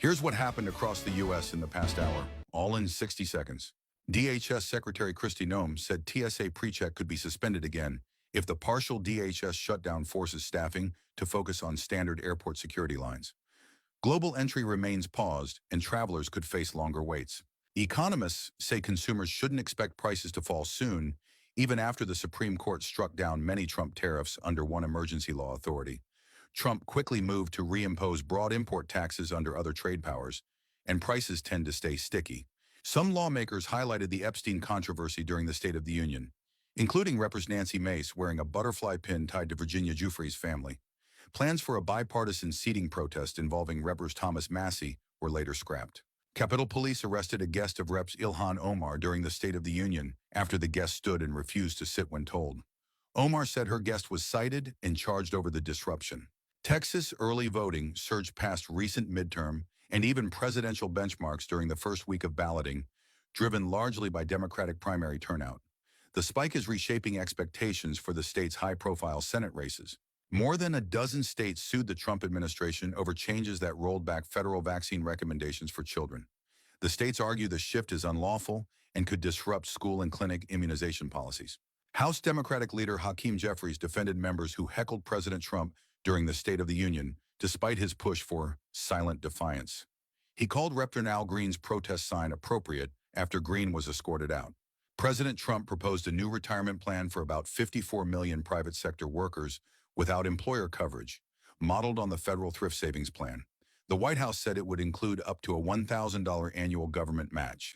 Here's what happened across the U.S. in the past hour, all in 60 seconds. DHS Secretary Kristi Noem said TSA PreCheck could be suspended again if the partial DHS shutdown forces staffing to focus on standard airport security lines. Global entry remains paused, and travelers could face longer waits. Economists say consumers shouldn't expect prices to fall soon, even after the Supreme Court struck down many Trump tariffs under one emergency law authority. Trump quickly moved to reimpose broad import taxes under other trade powers, and prices tend to stay sticky. Some lawmakers highlighted the Epstein controversy during the State of the Union, including Representative Nancy Mace wearing a butterfly pin tied to Virginia Giuffre's family. Plans for a bipartisan seating protest involving Reps. Thomas Massie were later scrapped. Capitol Police arrested a guest of Reps. Ilhan Omar during the State of the Union after the guest stood and refused to sit when told. Omar said her guest was cited and charged over the disruption. Texas early voting surged past recent midterm and even presidential benchmarks during the first week of balloting, driven largely by Democratic primary turnout. The spike is reshaping expectations for the state's high-profile Senate races. More than a dozen states sued the Trump administration over changes that rolled back federal vaccine recommendations for children. The states argue the shift is unlawful and could disrupt school and clinic immunization policies. House Democratic leader Hakeem Jeffries defended members who heckled President Trump during the State of the Union, despite his push for silent defiance. He called Representative Al Green's protest sign appropriate after Green was escorted out. President Trump proposed a new retirement plan for about 54 million private sector workers without employer coverage, modeled on the federal thrift savings plan. The White House said it would include up to a $1,000 annual government match.